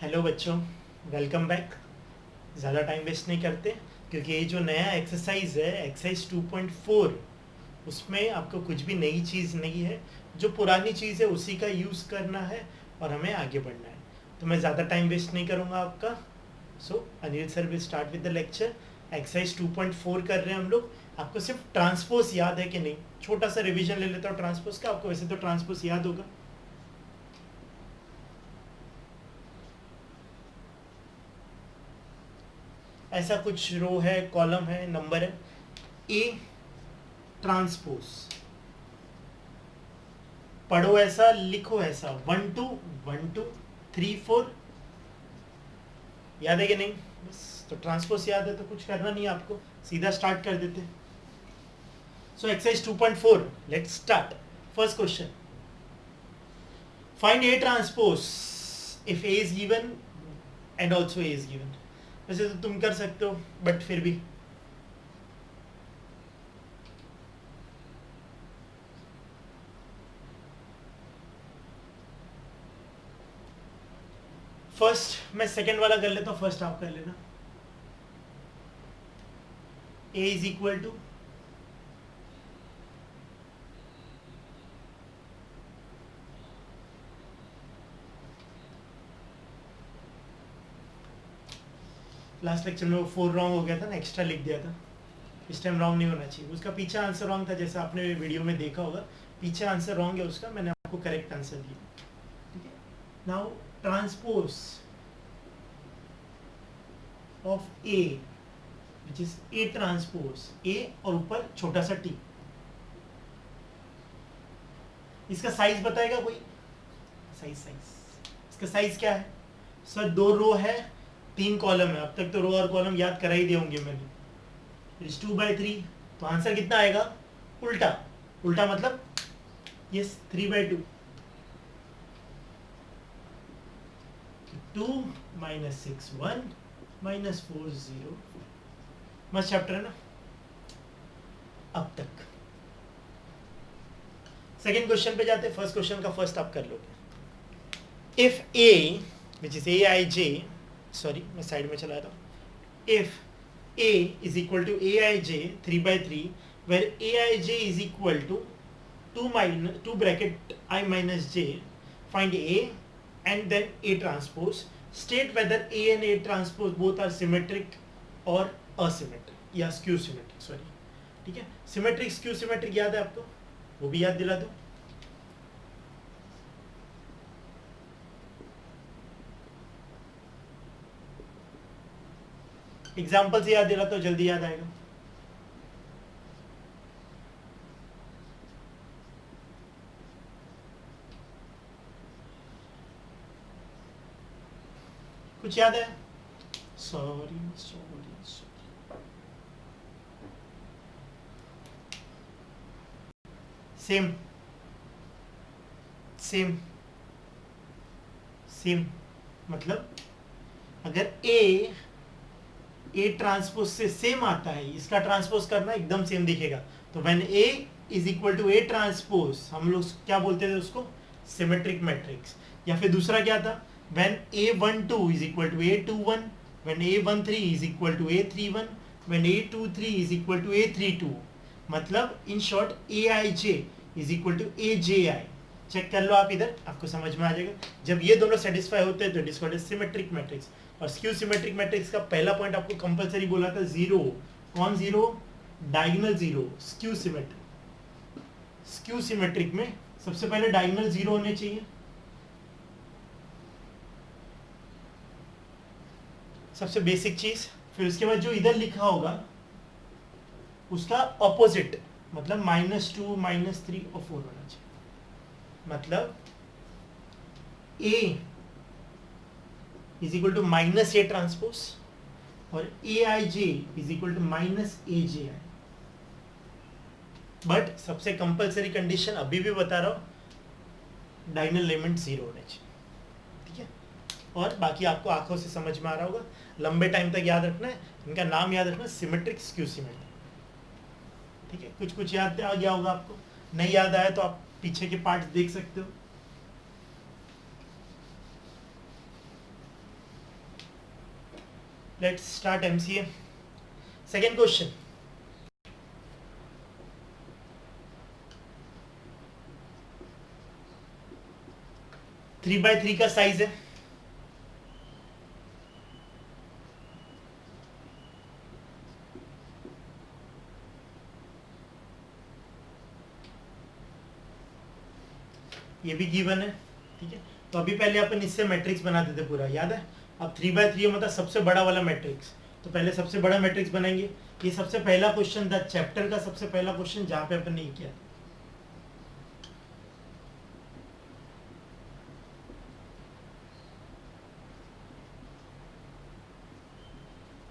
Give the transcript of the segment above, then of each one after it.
Hello बच्चों, welcome back. ज़्यादा time waste नहीं करते क्योंकि ये जो नया एक्सरसाइज है एक्सरसाइज 2.4 उसमें आपको कुछ भी नई चीज़ नहीं है। जो पुरानी चीज़ है उसी का यूज़ करना है और हमें आगे बढ़ना है। तो मैं ज़्यादा टाइम वेस्ट नहीं करूँगा आपका। So Anil sir will start with the lecture. Exercise 2.4 कर रहे हैं हम लोग। आपको सिर्फ ट्रांसपोज याद है कि नहीं? छोटा सा रिविजन ले लेता हूँ ट्रांसपोज का। आपको वैसे तो ट्रांसपोज याद होगा। ऐसा कुछ रो है, कॉलम है, नंबर है। ए ट्रांसपोज पढ़ो ऐसा, लिखो ऐसा। 1 2 1 2 3 4 याद है कि नहीं? बस तो ट्रांसपोज याद है तो कुछ करना नहीं है आपको, सीधा स्टार्ट कर देते। So exercise 2.4, let's start. First question, find A transpose if A is given and also a is given. वैसे तो तुम कर सकते हो बट फिर भी फर्स्ट मैं सेकंड वाला कर लेता हूँ, फर्स्ट आप कर लेना। A is equal to last lecture में वो 4 रॉन्ग हो गया था ना, एक्स्ट्रा लिख दिया था। इस टाइम रॉन्ग नहीं होना चाहिए। उसका पीछे आंसर रॉन्ग था, जैसा आपने वीडियो में देखा होगा। पीछे आंसर रॉन्ग है उसका, मैंने आपको करेक्ट आंसर दिया। ठीक है, now transpose of A which is A transpose A और ऊपर छोटा सा टी। इसका साइज बताएगा कोई? साइज इसका साइज क्या है सर? 2 रो है, 3 कॉलम है। अब तक तो रो और कॉलम याद करा ही दिए होंगे मैंने। 2/3, तो आंसर कितना आएगा? उल्टा। उल्टा मतलब यस 3/2। 2 - 6 1 - 4 0। मस्त चैप्टर है ना अब तक। सेकेंड क्वेश्चन पे जाते। फर्स्ट क्वेश्चन का फर्स्ट आप कर लोगे। If A which is a I J, sorry मैं साइड में चला रहा हूँ। If a is equal to aij 3/3 where aij is equal to 2 bracket I minus j, find a and then a transpose. State whether a and a transpose both are symmetric or asymmetric या skew symmetric, sorry. ठीक है, symmetric skew symmetric याद है आपको? वो भी याद दिला दो। एग्जाम्पल से याद दिला तो जल्दी याद आएगा। कुछ याद है? Sorry sorry sorry. Same same same मतलब अगर ए ट्रांसपोज से सेम आता है, इसका ट्रांसपोज करना एकदम सेम दिखेगा। तो when A is equal to A transpose, हम लोग क्या बोलते थे उसको? Symmetric matrix. या फिर दूसरा क्या था? When A12 is equal to A21, when A13 is equal to A31, when A23 is equal to A32। मतलब in short AIJ is equal to AJI। Check कर लो आप इधर, आपको समझ में आ जाएगा। जब ये दोनों सेटिस्फाई होते हैं तो it is called symmetric matrix. और स्क्यू सिमेट्रिक मैट्रिक्स का पहला पॉइंट आपको कंपलसरी बोला था, जीरो। कौन zero? Diagonal zero. Skew symmetric, skew symmetric में सबसे पहले डायगोनल जीरो होने चाहिए। सबसे बेसिक चीज। फिर उसके बाद जो इधर लिखा होगा उसका ऑपोजिट, मतलब -2 -3 और 4 होना चाहिए। मतलब A is equal to -A transpose और AIJ is equal to -AJI। But सबसे कंपलसरी कंडीशन अभी भी बता रहा हूं, डायगोनल एलिमेंट 0 होने चाहिए। ठीक है, और बाकी आपको आंखों से समझ में आ रहा होगा। लंबे टाइम तक याद रखना है, इनका नाम याद रखना, सिमेट्रिक स्क्यू सिमेट्रिक। ठीक है, कुछ कुछ याद आ गया होगा आपको। नहीं याद आया तो आप पीछे के पार्ट्स देख सकते हो। Let's start MCA. Second question. 3x3 का साइज है. ये भी गिवन है. ठीक है, तो अभी पहले अपन इससे मैट्रिक्स बनाते थे पूरा, याद है. अब 3x3 मतलब सबसे बड़ा वाला मैट्रिक्स. तो पहले सबसे बड़ा मैट्रिक्स बनाएंगे. ये सबसे पहला क्वेश्चन था चैप्टर का, सबसे पहला क्वेश्चन जहां पे अपन ने किया.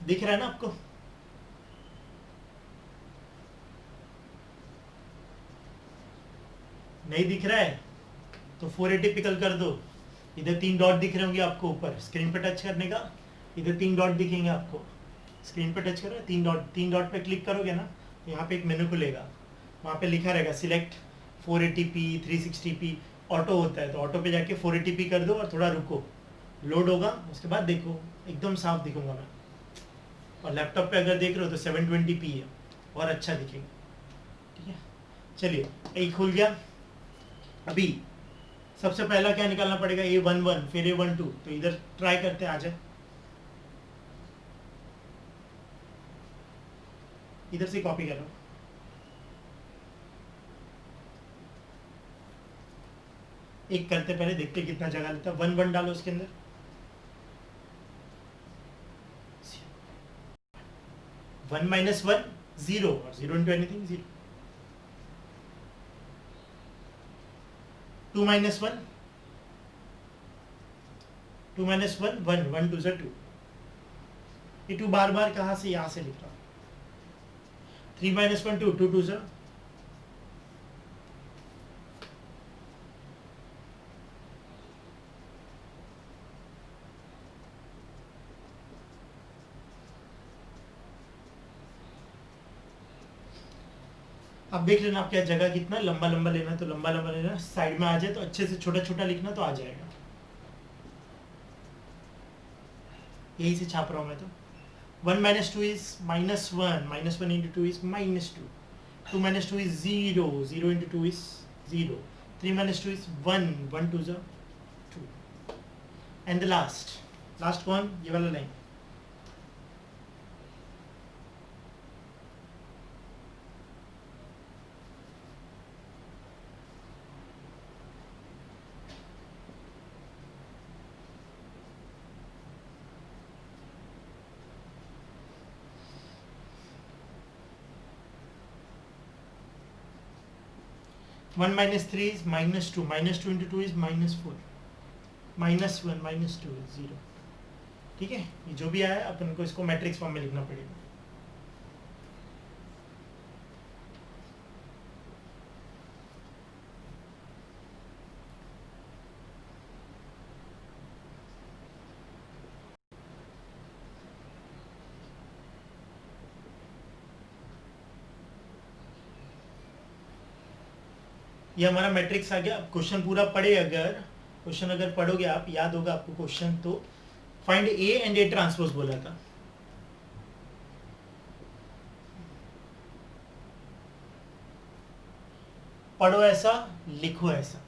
दिख रहा है ना आपको? नहीं दिख रहा है तो 480 पिकल कर दो. इधर 3 डॉट दिख रहे होंगे आपको ऊपर स्क्रीन पे टच करने का. इधर 3 डॉट दिखेंगे आपको स्क्रीन पे टच करो. 3 डॉट पे क्लिक करोगे ना, यहाँ पे एक मेनू खुलेगा. वहाँ पे लिखा रहेगा सिलेक्ट 480p 360p. ऑटो होता है तो ऑटो पे जाके 480p कर दो और थोड़ा रुको, लोड होगा. उसके बाद देखो एकदम साफ दिखूंगा मैं. और लैपटॉप पे अगर देख रहे हो तो 720p है और अच्छा दिखेगा. ठीक है, चलिए एक खुल गया. अभी सबसे पहला क्या निकालना पड़ेगा? A11 फिर A12. तो इधर ट्राई करते हैं, आ जाए. इधर से कॉपी कर रहा हूँ. एक करते पहले देखते कितना जगह लेता है. 1 1 डालो उसके अंदर. 1 minus 1 0 और 0 into anything 0. 2 minus 1 2 minus 1 1 1 2 2. ये 2 बार बार कहाँ से यहाँ से लिख रहा हूँ. 3 minus 1 2 2 2 0. अब देख लेना आप क्या जगह कितना लंबा लंबा लेना, तो लंबा लंबा लेना. साइड में आ जाए तो अच्छे से छोटा छोटा लिखना तो आ जाएगा. यही से छाप रहा हूँ मैं तो. 1 minus 2 is -1. -1 into 2 is -2. 2 minus 2 is 0. 0 into 2 is 0. 3 minus 2 is 1. 1 2 is 2. And the last one, ये वाला line. One minus 3 is -2. -2 into 2 is -4. -1 -2 is 0. ठीक है, ये जो भी आया अपन को इसको मैट्रिक्स फॉर्म में लिखना पड़ेगा. ये हमारा मैट्रिक्स आ गया. क्वेश्चन पूरा पढ़े, अगर क्वेश्चन अगर पढ़ोगे आप, याद होगा आपको क्वेश्चन. तो find A and A transpose बोला था. पढ़ो ऐसा, लिखो ऐसा.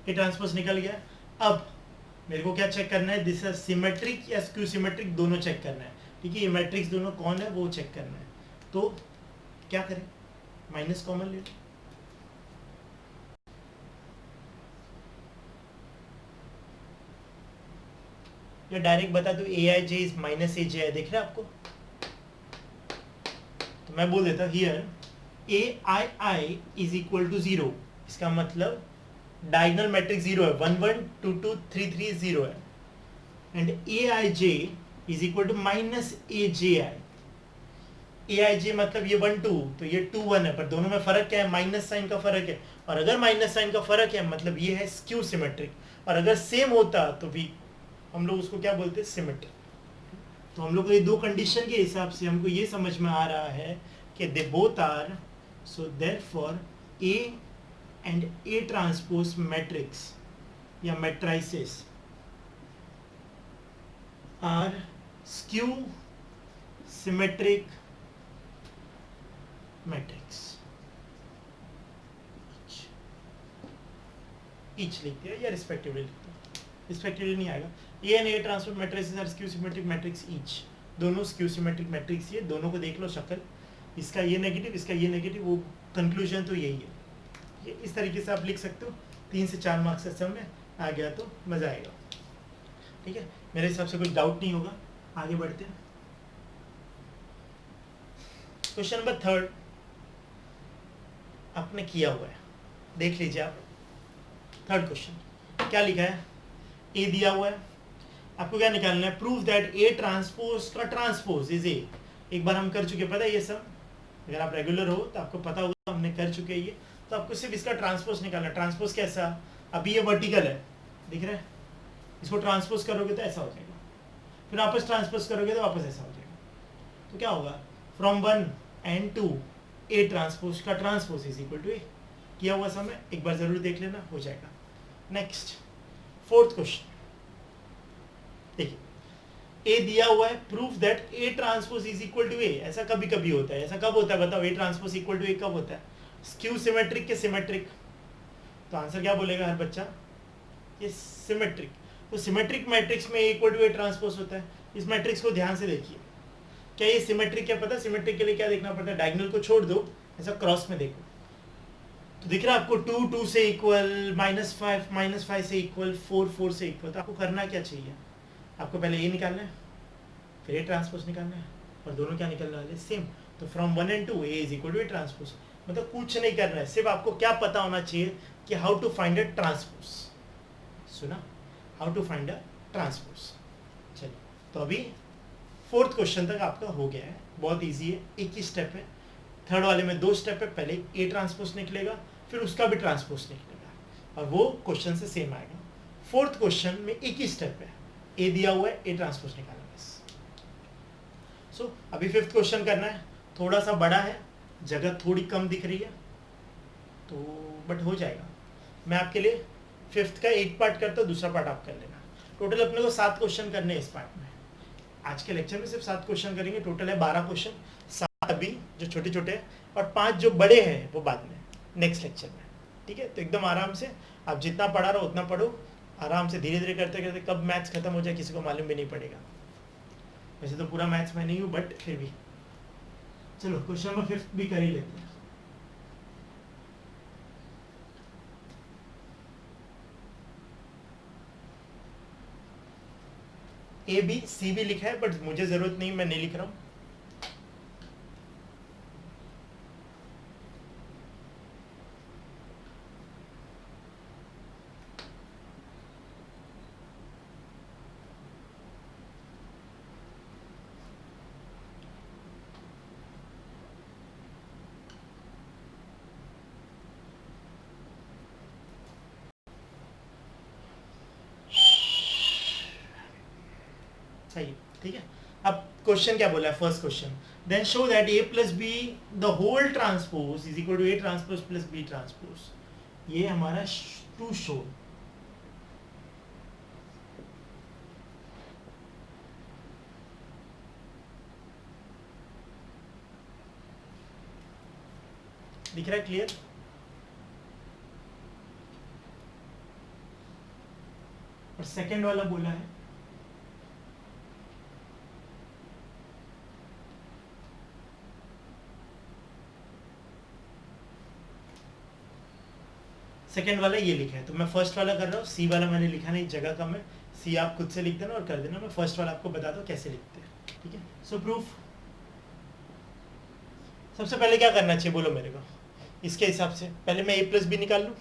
ए ट्रांसपोज निकल गया. अब मेरे को क्या चेक करना है? दिस इज सिमेट्रिक या स्क्यू सिमेट्रिक, दोनों चेक करना है. ठीक है, ये मैट्रिक्स दोनों कौन है वो चेक करना है. तो क्या करें? माइनस कॉमन ले लो. या डायरेक्ट बता दो AIJ इज -AJ. देख रहे हैं आपको? तो मैं बोल देता here AII is equal to 0. इसका मतलब डायगोनल मैट्रिक्स 0 है. 1 1 2 2 3 3 0 है. And AIJ is equal to -AJI. AIJ मतलब ये 1 2, तो ये 2 1 है. पर दोनों में फर्क क्या है? माइनस साइन का फर्क है. और अगर माइनस साइन का फर्क है मतलब ये है स्क्यू सिमेट्रिक. और अगर सेम होता तो भी हम लोग उसको क्या बोलते हैं? सिमेट्रिक. तो हम लोग को ये दो कंडीशन के हिसाब से हमको ये समझ में आ रहा है कि they both are, so therefore A and A transpose matrix या matrices are skew symmetric matrix. Each लिखते हैं या रिस्पेक्टिवली लिखते हैं, रिस्पेक्टिवली नहीं आएगा। A and A transpose matrices are skew symmetric matrix each, दोनों स्क्यू सिमेट्रिक मैट्रिक्स, ये दोनों को देख लो शक्ल, इसका ये नेगेटिव इसका ये नेगेटिव, वो कंक्लूजन तो यही है। ये इस तरीके से आप लिख सकते हो, 3 से 4 मार्क्स से समय आ गया तो मज़ा आएगा। ठीक है, मेरे हिसाब से कोई डाउट नहीं होगा, आगे बढ़ते हैं। क्वेश्चन नंबर 3 आपने किया हुआ है, देख लीजिए आप। 3rd क्वेश्चन क्या लिखा है, ए दिया हुआ है, आपको क्या निकालना है, प्रूव दैट ए ट्रांसपोज का ट्रांसपोज इज ए। एक बार हम कर चुके, पता है ये सब, अगर आप रेगुलर हो तो आपको पता होगा, हमने कर चुके ये। तो आपको सिर्फ इसका ट्रांसपोज निकालना है। ट्रांसपोज कैसा, अभी ये वर्टिकल है, दिख रहा है, इसको ट्रांसपोज करोगे तो ऐसा हो जाएगा, फिर वापस ट्रांसपोज करोगे तो वापस ऐसा हो जाएगा। तो क्या होगा, फ्रॉम 1 एंड 2 ए ट्रांसपोज का ट्रांसपोज इज इक्वल टू ए। किया हुआ समय एक बार जरूर देख लेना, हो जाएगा। नेक्स्ट 4th क्वेश्चन देखिए, ए दिया हुआ है, proof that A transpose is equal to A. ऐसा कभी कभी होता है, ऐसा कब होता है बताओ, ए ट्रांसपोज इक्वल टू ए कब होता है, स्क्यू सिमेट्रिक के सिमेट्रिक। तो आंसर क्या बोलेगा हर बच्चा, ये सिमेट्रिक। तो सिमेट्रिक मैट्रिक्स में ए इक्वल टू ए ट्रांसपोज होता है। इस मैट्रिक्स को ध्यान से देखिए, क्या ये सिमेट्रिक, क्या पता सिमेट्रिक के लिए क्या देखना पड़ता है, डायगोनल को छोड़ दो, ऐसा क्रॉस में देखो तो दिख रहा है आपको 2 2 से इक्वल, -5 -5 से इक्वल, 4 4 से इक्वल। तो आपको करना क्या चाहिए, आपको पहले ये निकालना है, फिर ए ट्रांसपोज निकालना है, और दोनों क्या निकलने वाले सेम। तो from 1 and 2 A is equal to A transpose. मतलब कुछ नहीं करना है, सिर्फ आपको क्या पता होना चाहिए कि how to find a transpose. सुना, how to find a transpose. चलिए, तो अभी 4th क्वेश्चन तक आपका हो गया है, बहुत ईजी है, एक ही स्टेप है। 3rd वाले में 2 स्टेप है, पहले ए ट्रांसपोज निकलेगा, फिर उसका भी ट्रांसपोज निकलेगा, और वो क्वेश्चन से सेम आएगा। 4th क्वेश्चन में एक ही स्टेप है, ए दिया हुआ है, ए ट्रांसपोज निकालना बस। सो अभी 5th क्वेश्चन करना है, थोड़ा सा बड़ा है, जगह थोड़ी कम दिख रही है तो बट हो जाएगा। मैं आपके लिए 5th का एक पार्ट करता हूँ, दूसरा पार्ट आप कर लेना। टोटल अपने को 7 क्वेश्चन करने हैं इस पार्ट में। आज के लेक्चर में सिर्फ 7 क्वेश्चन करेंगे, टोटल है 12 क्वेश्चन, 7 अभी जो छोटे छोटे हैं, और 5 जो बड़े हैं वो बाद में नेक्स्ट लेक्चर में। ठीक है, तो एकदम आराम से आप जितना पढ़ा रहो उतना पढ़ो, आराम से धीरे धीरे करते करते कब मैथ्स खत्म हो जाए किसी को मालूम भी नहीं पड़ेगा। वैसे तो पूरा मैथ्स में नहीं हूँ, बट फिर भी चलो क्वेश्चन नंबर 5 भी कर ही लेते हैं। ए बी सी भी लिखा है, बट मुझे जरूरत नहीं, मैं नहीं लिख रहा हूँ। सही, ठीक है। अब क्वेश्चन क्या बोला है, first question, then show that A plus B the whole transpose is equal to A transpose plus B transpose. ये हमारा टू शो, दिख रहा है क्लियर। और सेकंड वाला बोला है सेकेंड वाला ये लिखा है, तो मैं फर्स्ट वाला कर रहा हूँ। सी वाला मैंने लिखा नहीं, जगह कम है, सी आप खुद से लिख देना और कर देना। मैं फर्स्ट वाला आपको बता दूँ कैसे लिखते हैं, ठीक है। सो प्रूफ, सबसे पहले क्या करना चाहिए बोलो मेरे को, इसके हिसाब से पहले मैं ए प्लस बी निकाल लूँ।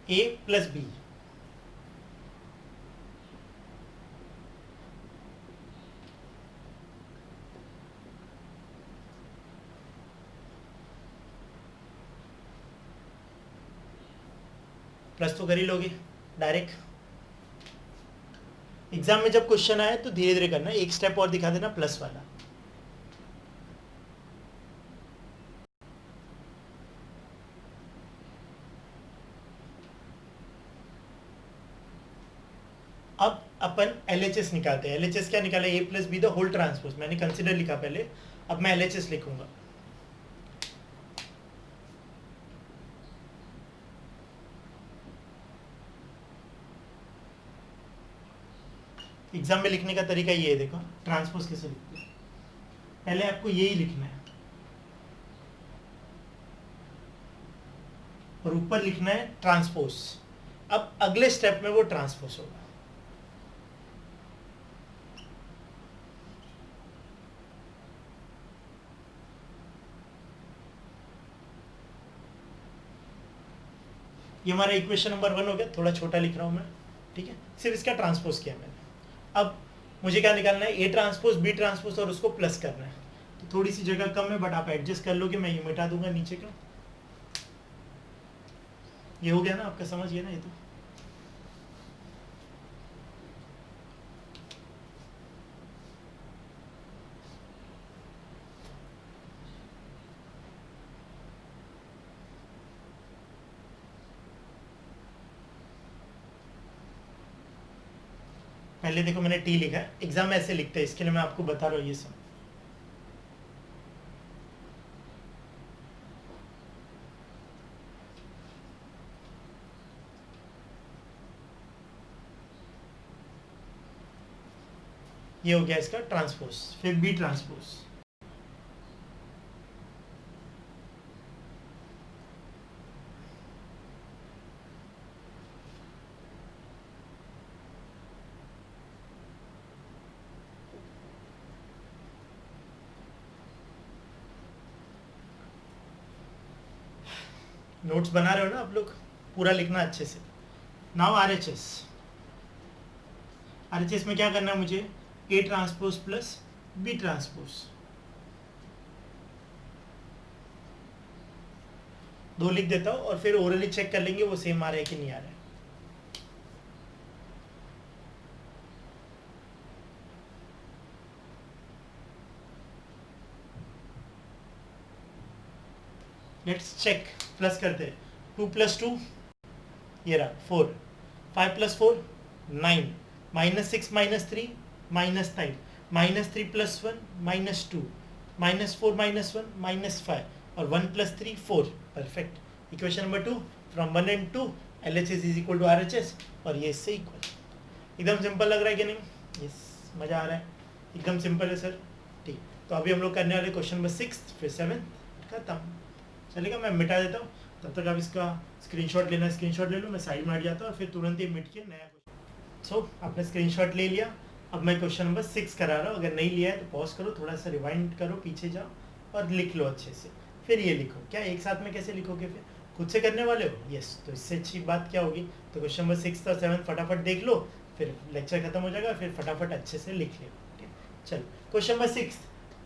ए प्लस बी, प्लस तो कर ही लोगे डायरेक्ट। एग्जाम में जब क्वेश्चन आए तो धीरे धीरे करना, एक स्टेप और दिखा देना प्लस वाला। अब अपन LHS निकालते हैं। LHS क्या निकाले, a plus B the whole transpose. मैंने कंसिडर लिखा पहले, अब मैं LHS लिखूंगा। एग्जाम में लिखने का तरीका ये है, देखो ट्रांसपोज कैसे लिखते हैं। पहले आपको यही लिखना है और ऊपर लिखना है ट्रांसपोज। अब अगले स्टेप में वो ट्रांसपोज होगा। ये हमारा इक्वेशन नंबर 1 हो गया, थोड़ा छोटा लिख रहा हूं मैं, ठीक है, सिर्फ इसका ट्रांसपोज किया मैंने। अब मुझे क्या निकालना है, ए ट्रांसपोज बी ट्रांसपोज और उसको प्लस करना है। तो थोड़ी सी जगह कम है बट आप एडजस्ट कर लोगे, मैं ये मिटा दूंगा नीचे का। ये हो गया ना आपका, समझ गया ना ये तो। पहले देखो मैंने टी लिखा है, एग्जाम में ऐसे लिखते हैं, इसके लिए मैं आपको बता रहा हूँ ये सब। ये हो गया इसका ट्रांसपोज, फिर बी ट्रांसपोज। नोट्स बना रहे हो ना आप लोग, पूरा लिखना अच्छे से। Now RHS। RHS में क्या करना है मुझे, A transpose plus B transpose. दो लिख देता हूँ और फिर ओरली चेक कर लेंगे वो सेम आ रहा है कि नहीं आ रहा है। लेट्स चेक, प्लस करते हैं। 2 + 2 ये रहा 4, 5 + 4 9, -6 - 3 -9, -3 + 1 -2, -4 - 1 -5 और 1 + 3 4। Perfect. Equation number 2 from 1 and 2 LHS is equal to RHS और ये इससे इक्वल। एकदम सिंपल लग रहा है कि नहीं? यस, मज़ा आ रहा है, एकदम सिंपल है सर। ठीक, तो अभी हम लोग करने वाले क्वेश्चन नंबर 6 फिर 7 खत्म। चलेगा, मैं मिटा देता हूँ, तब तक आप इसका स्क्रीनशॉट लेना, स्क्रीनशॉट ले लो, मैं साइड में हट जाता हूँ और फिर तुरंत ही मिट के नया क्वेश्चन। सो आपने स्क्रीनशॉट ले लिया, अब मैं क्वेश्चन नंबर 6 करा रहा हूँ। अगर नहीं लिया है तो पॉज करो, थोड़ा सा रिवाइंड करो, पीछे जाओ और लिख लो अच्छे से, फिर ये लिखो। क्या एक साथ में कैसे लिखोगे, फिर खुद से करने वाले हो? यस, तो इससे अच्छी बात क्या होगी। तो क्वेश्चन नंबर 6 और 7 फटाफट देख लो, फिर लेक्चर खत्म हो जाएगा, फिर फटाफट अच्छे से लिख लो। ठीक, चलो क्वेश्चन नंबर 6,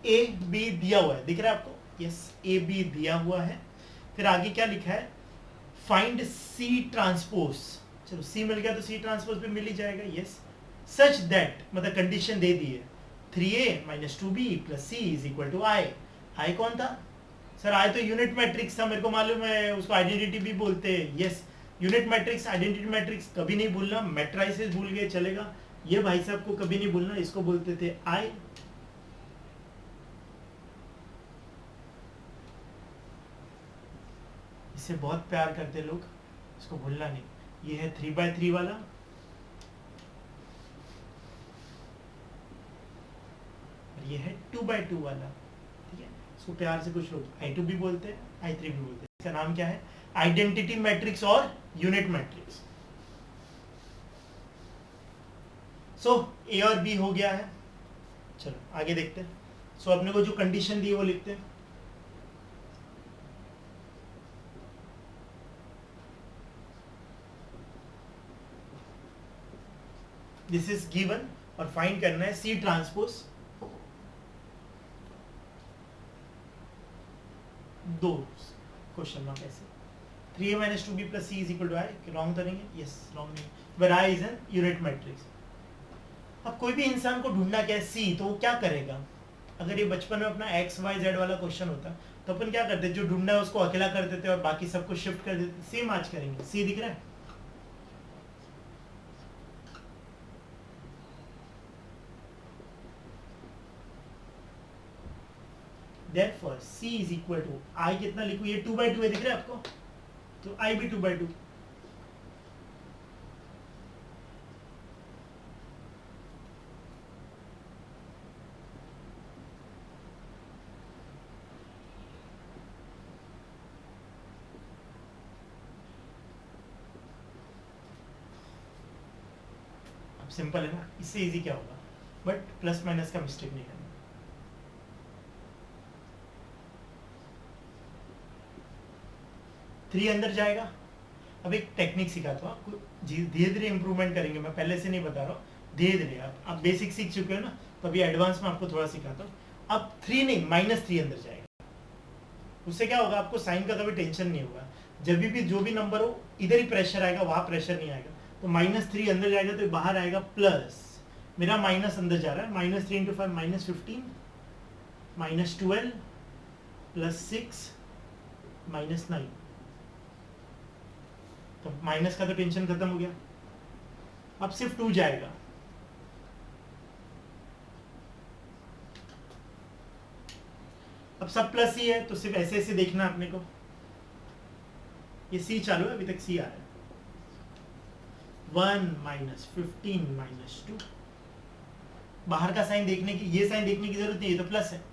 AB दिया हुआ है, दिख रहा है आपको? यस, AB दिया हुआ है। फिर आगे क्या लिखा है, फाइंड C ट्रांसपोज। चलो C मिल गया तो C ट्रांसपोज भी मिल ही जाएगा। यस, सच दैट, मतलब कंडीशन दे दी है, 3A - 2B + C = I। I कौन था सर? I तो यूनिट मैट्रिक्स था, मेरे को मालूम है, उसको आइडेंटिटी भी बोलते हैं। Yes, unit matrix, identity matrix कभी नहीं भूलना, मैट्राइसिस भूल गए चलेगा, ये भाई साहब को कभी नहीं भूलना, इसको बोलते थे I। इससे बहुत प्यार करते लोग, इसको भूलना नहीं। ये है 3/3 वाला, और ये है 2/2 वाला। ठीक है, इसको प्यार से कुछ लोग I2 भी बोलते हैं, I3 भी बोलते हैं। इसका नाम क्या है? आइडेंटिटी मैट्रिक्स और यूनिट मैट्रिक्स। सो A और B हो गया है। चलो आगे देखते हैं। सो अपने को जो कंडीशन दी है वो लिखते हैं। दिस इज गिवन और फाइंड करना है C ट्रांसपोज। दो क्वेश्चन मार्क ऐसे, 3a minus 2b plus c is equal to i, wrong तो नहीं है? यस, रॉन्ग नहीं, where i is an unit matrix. अब कोई भी इंसान को ढूंढना क्या है c, तो वो क्या करेगा? अगर ये बचपन में अपना एक्स वाई जेड वाला क्वेश्चन होता तो अपन क्या करते, जो ढूंढना है उसको अकेला कर देते और बाकी सबको शिफ्ट कर देते। सेम आज करेंगे। सी दिख रहा है? Therefore C is equal to I कितना लिखूं? ये 2/2 है, दिख रहा है आपको? तो I भी 2/2। अब सिंपल है ना, इससे इजी क्या होगा? बट प्लस माइनस का मिस्टेक नहीं करना। 3 अंदर जाएगा। अब एक टेक्निक सिखाता हूँ आपको, धीरे धीरे इंप्रूवमेंट करेंगे, मैं पहले से नहीं बता रहा हूँ, धीरे धीरे। आप बेसिक सीख चुके हो ना, तो अभी एडवांस में आपको थोड़ा सिखाता हूँ। अब 3 नहीं, -3 अंदर जाएगा। उससे क्या होगा, आपको साइन का कभी टेंशन नहीं होगा। जब भी जो भी नंबर हो, इधर ही प्रेशर आएगा, वहाँ प्रेशर नहीं आएगा। तो -3 अंदर जाएगा तो बाहर आएगा प्लस, मेरा माइनस अंदर जा रहा है, -3 × 5 -15 -12 +6 -9। तो माइनस का तो टेंशन खत्म हो गया। अब सिर्फ 2 जाएगा। अब सब प्लस ही है, तो सिर्फ ऐसे ऐसे देखना अपने को। ये सी चालू है, अभी तक सी आ रहा है। 1 -15 -2। बाहर का साइन देखने की, ये साइन देखने की जरूरत नहीं, ये तो प्लस है।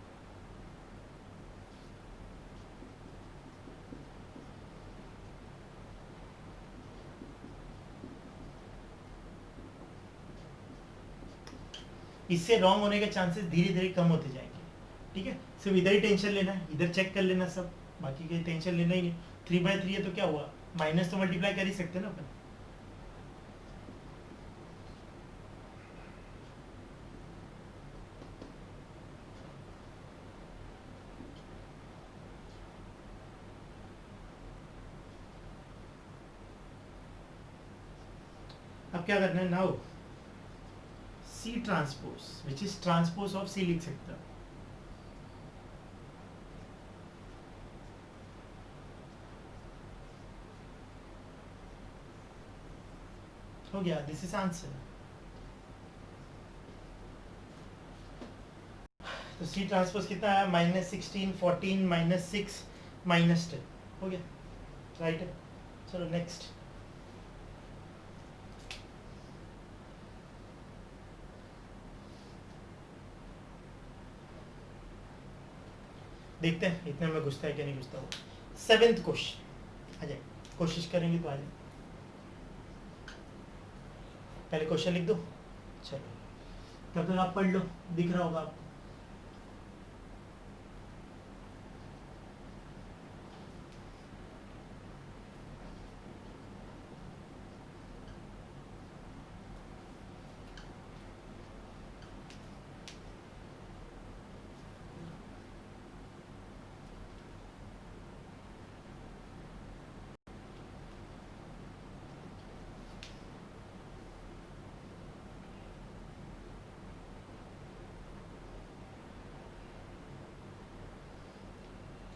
इससे रॉन्ग होने के चांसेस धीरे धीरे कम होते जाएंगे। ठीक है, सिर्फ इधर ही टेंशन लेना है, इधर चेक कर लेना सब, बाकी कहीं टेंशन लेना ही नहीं। 3/3 है तो क्या हुआ, माइनस तो मल्टीप्लाई कर ही सकते ना अपन। अब क्या करना है, now C transpose which is transpose of C लिख सकता है। हो गया, दिस इज आंसर। तो C ट्रांसपोज कितना आया, -16 14 -6 -10। हो गया, राइट है। चलो नेक्स्ट। देखते हैं इतने में घुसता है क्या नहीं घुसता वो। 7th क्वेश्चन आ जाए, कोशिश करेंगे तो आ जाए। पहले क्वेश्चन लिख दो, चलो तब तक आप पढ़ लो, दिख रहा होगा आपको।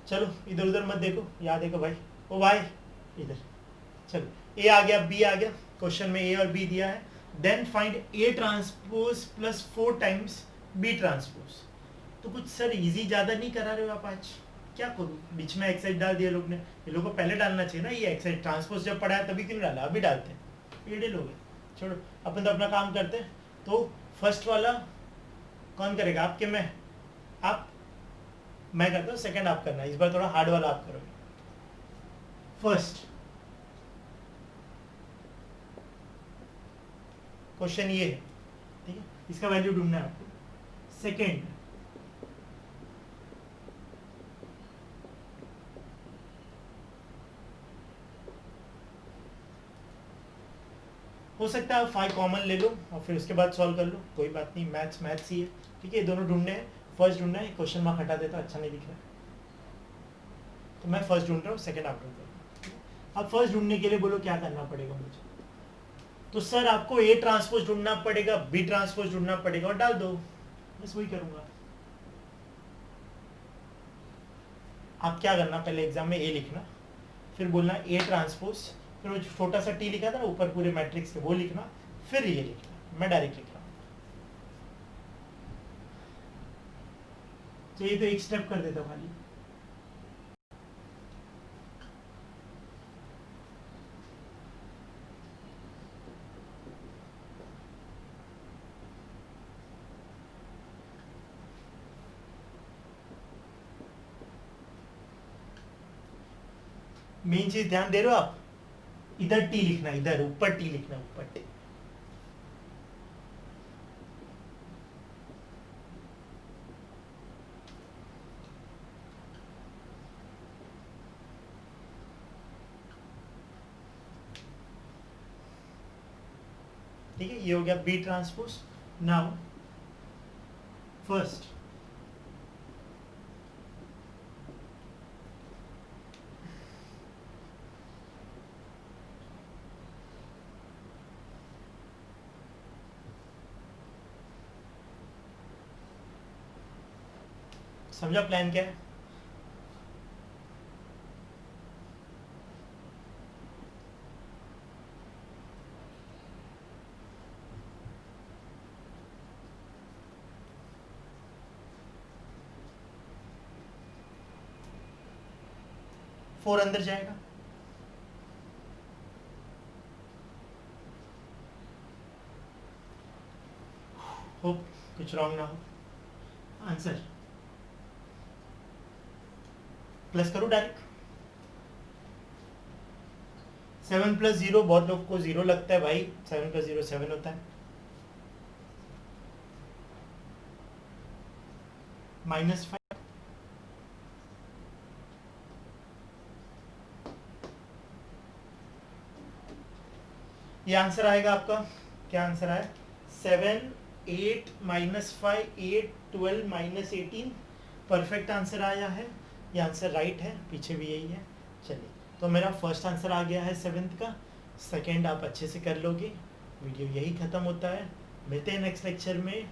चलो इधर उधर मत देखो, यहाँ देखो भाई, ओ भाई इधर। चलो ए आ गया, बी आ गया, क्वेश्चन में ए और बी दिया है। Then find A transpose plus 4 times B transpose. तो कुछ सर इजी ज़्यादा नहीं करा रहे हो आप आज? क्या करूँ, बीच में एक्साइड डाल दिया लोग ने। ये लोग को पहले डालना चाहिए ना, ये एक्साइड ट्रांसपोज जब पढ़ा है तभी क्यों डाला, अभी डालते हैं। एडे लोग हैं, छोड़ो, अपन तो अपना काम करते हैं। तो फर्स्ट वाला कौन करेगा, आपके में आप, मैं करता हूँ, सेकंड आप करना। इस बार थोड़ा हार्ड वाला आप करोगे। फर्स्ट क्वेश्चन ये है, ठीक है, इसका वैल्यू ढूंढना है आपको। सेकंड हो सकता है आप 5 कॉमन ले लो और फिर उसके बाद सॉल्व कर लो, कोई बात नहीं, मैथ्स ही है। ठीक है, ये दोनों ढूंढने हैं। फर्स्ट ढूंढना है, क्वेश्चन मार्क हटा देता, अच्छा नहीं दिख रहा है, तो मैं फर्स्ट ढूंढ रहा हूँ, सेकंड आप ढूंढ रहा हूँ। अब फर्स्ट ढूंढने के लिए बोलो क्या करना पड़ेगा मुझे, तो सर आपको ए ट्रांसपोज ढूंढना पड़ेगा, बी ट्रांसपोज ढूंढना पड़ेगा और डाल दो, बस वही करूंगा। आप क्या करना, पहले एग्जाम में ए लिखना, फिर बोलना ए ट्रांसपोज, फिर वो छोटा सा टी लिखा था ना ऊपर पूरे मैट्रिक्स के, वो लिखना, फिर ये लिखना। मैं डायरेक्ट लिख रहा हूँ, तो ये तो एक स्टेप कर देता हूँ खाली। मेन चीज ध्यान दे रहे हो आप, इधर टी लिखना, इधर ऊपर टी लिखना, ऊपर टी। ठीक है, ये हो गया बी ट्रांसपोज। नाउ फर्स्ट समझा प्लान क्या है? फोर अंदर जाएगा, होप कुछ रॉन्ग ना हो। आंसर प्लस करो डायरेक्ट, 7 प्लस 0, बहुत लोग को 0 लगता है भाई, 7 प्लस 0 7 होता है, -5। ये आंसर आएगा आपका, क्या आंसर आया? 7 8 -5 8 12 -18, परफेक्ट आंसर आया है। ये आंसर राइट है, पीछे भी यही है। चलिए, तो मेरा फर्स्ट आंसर आ गया है 7th का, सेकंड आप अच्छे से कर लोगे। वीडियो यही ख़त्म होता है, मिलते हैं नेक्स्ट लेक्चर में।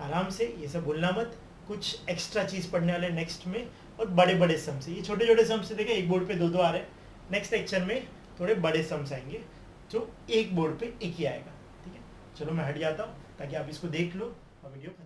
आराम से, ये सब भूलना मत, कुछ एक्स्ट्रा चीज़ पढ़ने वाले नेक्स्ट में, और बड़े बड़े सम से। ये छोटे छोटे सम से देखें एक बोर्ड पे दो दो आ रहे हैं, नेक्स्ट लेक्चर में थोड़े बड़े सम्स आएंगे जो एक बोर्ड पे एक ही आएगा। ठीक है, चलो मैं हट जाता हूँ ताकि आप इसको देख लो और वीडियो खत्म।